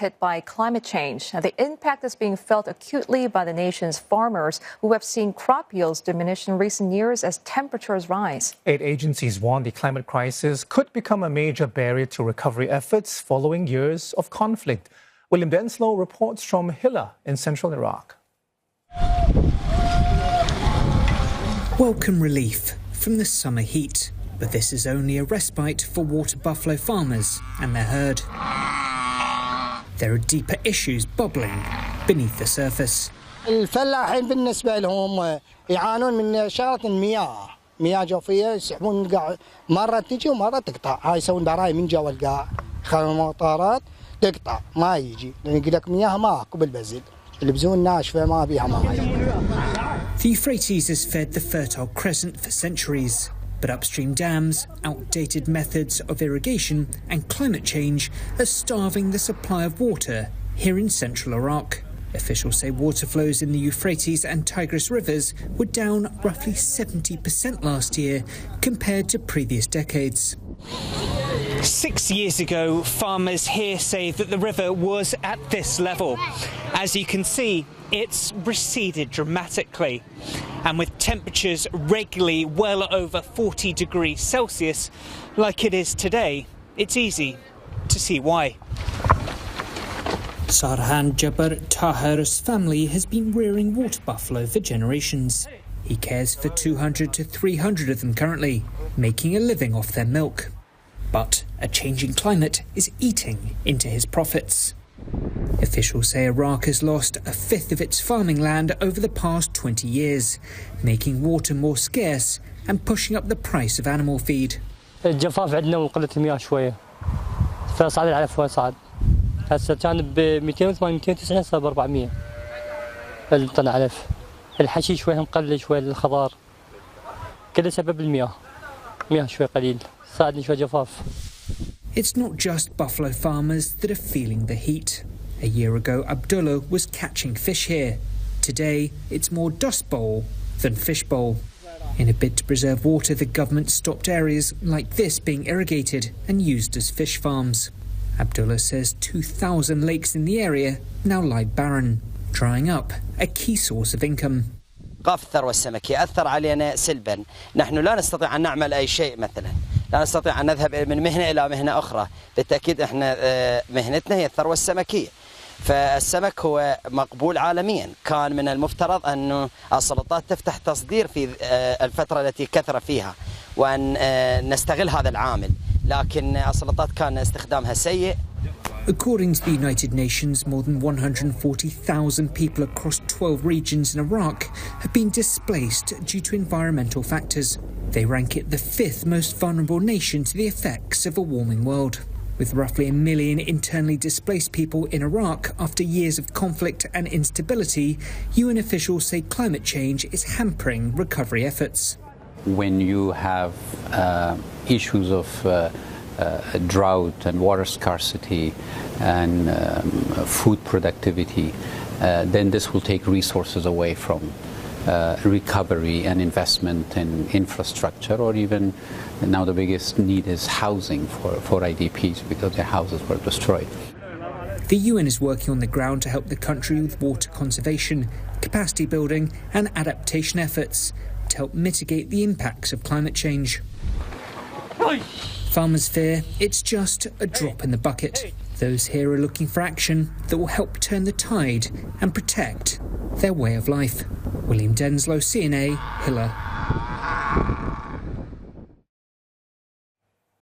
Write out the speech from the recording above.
hit by climate change. Now, the impact is being felt acutely by the nation's farmers, who have seen crop yields diminish in recent years as temperatures rise. 8 agencies warn the climate crisis could become a major barrier to recovery efforts following years of conflict. William Denselow reports from Hillah in central Iraq. Welcome relief from the summer heat, but this is only a respite for water buffalo farmers and their herd. There are deeper issues bubbling beneath the surface. الفلاحين بالنسبة لهم يعانون من شغلة المياه، مياه جوفية يسحبون مرة تجي ومرة تقطع، هاي يسوون دراي من جوا القاع، يخلون المطارات تقطع ما يجي، لأن يقول لك مياه ماكو بالبزل، البزون ناشفة ما بيها ماء. The Euphrates has fed the Fertile Crescent for centuries. But upstream dams, outdated methods of irrigation and climate change are starving the supply of water here in central Iraq. Officials say water flows in the Euphrates and Tigris rivers were down roughly 70% last year compared to previous decades. 6 years ago, farmers here say that the river was at this level. As you can see, it's receded dramatically. And with temperatures regularly well over 40 degrees Celsius, like it is today, it's easy to see why. Sarhan Jabbar Taher's family has been rearing water buffalo for generations. He cares for 200 to 300 of them currently, making a living off their milk. But a changing climate is eating into his profits. Officials say Iraq has lost a fifth of its farming land over the past 20 years, making water more scarce and pushing up the price of animal feed. الجفاف عندنا وقلة المياه شوية فصعد العلف صعد هسه كان ب 280 290 صار ب 400 الطن علف الحشي شوي مقلل شوي الخضار كله سبب المياه مياه شوي قليل صعدني شوي جفاف. It's not just buffalo farmers that are feeling the heat. A year ago, Abdullah was catching fish here. Today, it's more dust bowl than fish bowl. In a bid to preserve water, the government stopped areas like this being irrigated and used as fish farms. Abdullah says 2,000 lakes in the area now lie barren, drying up a key source of income. إيقاف الثروة السمكية أثر علينا سلبا. نحن لا نستطيع أن نعمل أي شيء مثلا، لا نستطيع أن نذهب من مهنة إلى مهنة أخرى. بالتأكيد إحنا مهنتنا هي الثروة السمكية. فالسمك هو مقبول عالميا، كان من المفترض أن السلطات تفتح تصدير في الفترة التي كثر فيها وأن نستغل هذا العامل، لكن السلطات كان استخدامها سيء. According to the United Nations, more than 140,000 people across 12 regions in Iraq have been displaced due to environmental factors. They rank it the 5th most vulnerable nation to the effects of a warming world. With roughly 1 million internally displaced people in Iraq after years of conflict and instability, UN officials say climate change is hampering recovery efforts. When you have issues of drought and water scarcity and food productivity, then this will take resources away from recovery and investment in infrastructure, or even now the biggest need is housing for IDPs because their houses were destroyed. The UN is working on the ground to help the country with water conservation, capacity building and adaptation efforts to help mitigate the impacts of climate change. Farmers fear it's just a drop in the bucket. Those here are looking for action that will help turn the tide and protect their way of life. William Denselow, CNA, Hillah.